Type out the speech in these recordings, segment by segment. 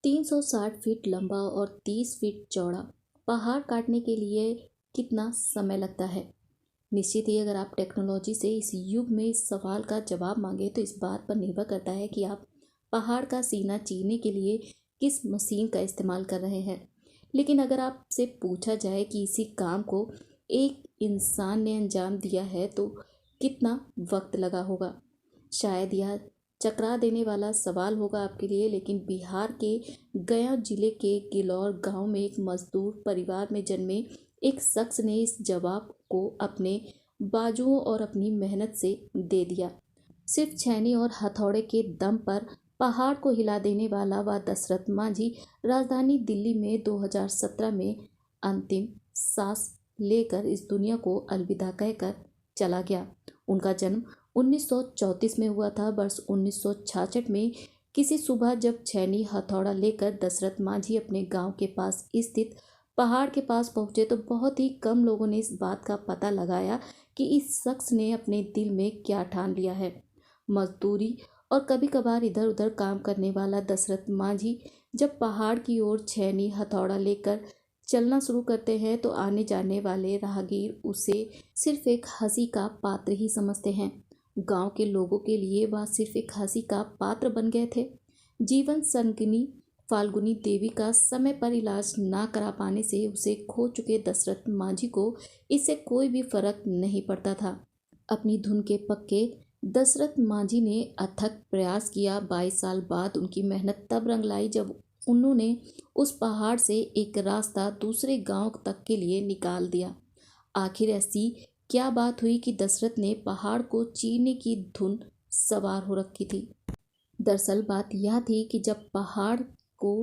360 feet लंबा और 30 feet चौड़ा पहाड़ काटने के लिए कितना समय लगता है। निश्चित ही अगर आप टेक्नोलॉजी से इस युग में इस सवाल का जवाब मांगे तो इस बात पर निर्भर करता है कि आप पहाड़ का सीना चीरने के लिए किस मशीन का इस्तेमाल कर रहे हैं। लेकिन अगर आपसे पूछा जाए कि इसी काम को एक इंसान ने अंजाम दिया है तो कितना वक्त लगा होगा, शायद यह चकरा देने वाला सवाल होगा आपके लिए। लेकिन बिहार के गया जिले के गिलौर गांव में एक मजदूर परिवार में जन्मे एक शख्स ने इस जवाब को अपने बाजुओं और अपनी मेहनत से दे दिया। सिर्फ छेनी और हथौड़े के दम पर पहाड़ को हिला देने वाला वह दशरथ मांझी राजधानी दिल्ली में 2017 में अंतिम सांस लेकर इस दुनिया को अलविदा कहकर चला गया। उनका जन्म 1934 में हुआ था। वर्ष 1966 में किसी सुबह जब छेनी हथौड़ा लेकर दशरथ मांझी अपने गांव के पास स्थित पहाड़ के पास पहुंचे तो बहुत ही कम लोगों ने इस बात का पता लगाया कि इस शख्स ने अपने दिल में क्या ठान लिया है। मजदूरी और कभी कभार इधर उधर काम करने वाला दशरथ मांझी जब पहाड़ की ओर छेनी हथौड़ा लेकर चलना शुरू करते हैं तो आने जाने वाले राहगीर उसे सिर्फ एक हंसी का पात्र ही समझते हैं। गांव के लोगों के लिए वह सिर्फ एक हंसी का पात्र बन गए थे। जीवन संगिनी फाल्गुनी देवी का समय पर इलाज ना करा पाने से उसे खो चुके दशरथ मांझी को इससे कोई भी फर्क नहीं पड़ता था। अपनी धुन के पक्के दशरथ मांझी ने अथक प्रयास किया। 22 साल बाद उनकी मेहनत तब रंग लाई जब उन्होंने उस पहाड़ से एक रास्ता दूसरे गांव तक के लिए निकाल दिया। आखिर ऐसी क्या बात हुई कि दशरथ ने पहाड़ को चीरने की धुन सवार हो रखी थी। दरअसल बात यह थी कि जब पहाड़ को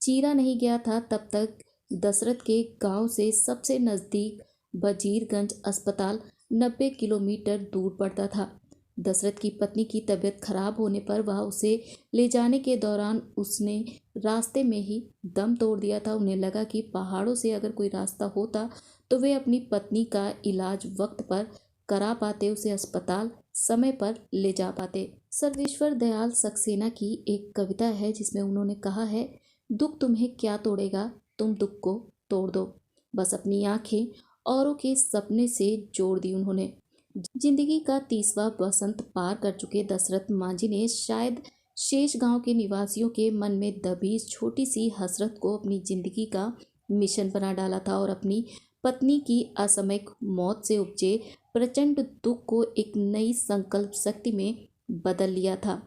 चीरा नहीं गया था तब तक दशरथ के गांव से सबसे नज़दीक वजीरगंज अस्पताल 90 किलोमीटर दूर पड़ता था। दशरथ की पत्नी की तबीयत खराब होने पर वह उसे ले जाने के दौरान उसने रास्ते में ही दम तोड़ दिया था। उन्हें लगा कि पहाड़ों से अगर कोई रास्ता होता तो वे अपनी पत्नी का इलाज वक्त पर करा पाते, उसे अस्पताल समय पर ले जा पाते। सर्वेश्वर दयाल सक्सेना की एक कविता है जिसमें उन्होंने कहा है, दुख तुम्हें क्या तोड़ेगा, तुम दुख को तोड़ दो। बस अपनी आंखें औरों के सपने से जोड़ दी उन्होंने। जिंदगी का 30वां बसंत पार कर चुके दशरथ मांझी ने शायद शेष गांव के निवासियों के मन में दबी इस छोटी सी हसरत को अपनी जिंदगी का मिशन बना डाला था और अपनी पत्नी की असामयिक मौत से उपजे प्रचंड दुख को एक नई संकल्प शक्ति में बदल लिया था।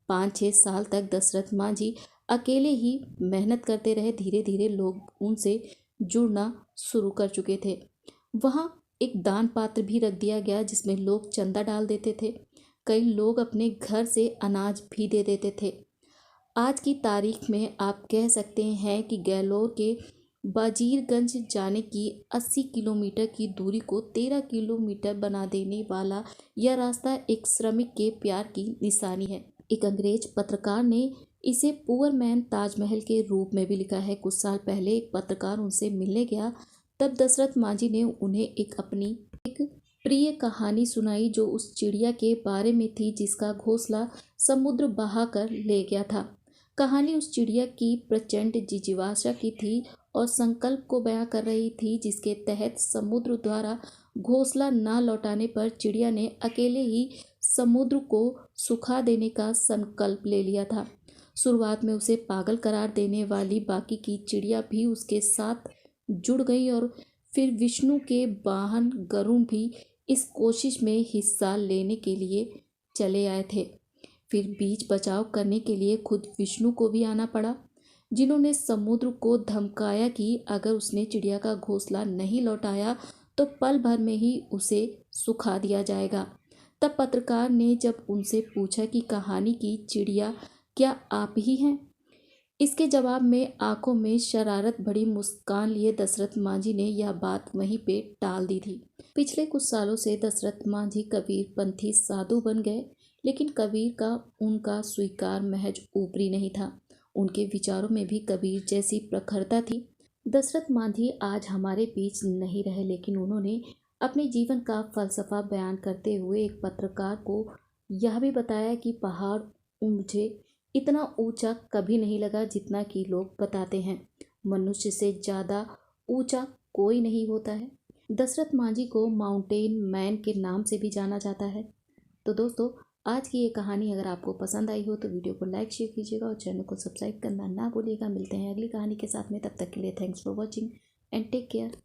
5-6 साल तक दशरथ मांझी अकेले ही मेहनत करते रहे। धीरे धीरे लोग उनसे जुड़ना शुरू कर चुके थे। वहाँ एक दान पात्र भी रख दिया गया जिसमें लोग चंदा डाल देते थे। कई लोग अपने घर से अनाज भी दे देते थे। आज की तारीख में आप कह सकते हैं कि गैलोर के वजीरगंज जाने की 80 किलोमीटर की दूरी को 13 किलोमीटर बना देने वाला यह रास्ता एक श्रमिक के प्यार की निशानी है। एक अंग्रेज पत्रकार ने इसे पुअर मैन ताजमहल के रूप में भी लिखा है। कुछ साल पहले एक पत्रकार उनसे मिलने गया, तब दशरथ मांझी ने उन्हें अपनी प्रिय कहानी सुनाई जो उस चिड़िया के बारे में थी जिसका घोंसला समुद्र बहा कर ले गया था। कहानी उस चिड़िया की प्रचंड जिजीवाशा की थी और संकल्प को बयां कर रही थी जिसके तहत समुद्र द्वारा घोंसला न लौटाने पर चिड़िया ने अकेले ही समुद्र को सुखा देने का संकल्प ले लिया था। शुरुआत में उसे पागल करार देने वाली बाकी की चिड़िया भी उसके साथ जुड़ गई और फिर विष्णु के वाहन गरुड़ भी इस कोशिश में हिस्सा लेने के लिए चले आए थे। फिर बीच बचाव करने के लिए खुद विष्णु को भी आना पड़ा, जिन्होंने समुद्र को धमकाया कि अगर उसने चिड़िया का घोंसला नहीं लौटाया तो पल भर में ही उसे सुखा दिया जाएगा। तब पत्रकार ने जब उनसे पूछा कि कहानी की चिड़िया क्या आप ही हैं, इसके जवाब में आंखों में शरारत भरी मुस्कान लिए दशरथ मांझी ने यह बात वहीं पे टाल दी थी। पिछले कुछ सालों से दशरथ मांझी कबीरपंथी साधु बन गए, लेकिन कबीर का उनका स्वीकार महज ऊपरी नहीं था, उनके विचारों में भी कबीर जैसी प्रखरता थी। दशरथ मांझी आज हमारे बीच नहीं रहे, लेकिन उन्होंने अपने जीवन का फलसफा बयान करते हुए एक पत्रकार को यह भी बताया कि पहाड़ मुझे इतना ऊंचा कभी नहीं लगा जितना कि लोग बताते हैं। मनुष्य से ज़्यादा ऊंचा कोई नहीं होता है। दशरथ मांझी को माउंटेन मैन के नाम से भी जाना जाता है। तो दोस्तों, आज की ये कहानी अगर आपको पसंद आई हो तो वीडियो को लाइक शेयर कीजिएगा और चैनल को सब्सक्राइब करना ना भूलिएगा। मिलते हैं अगली कहानी के साथ में, तब तक के लिए thanks for watching and take care.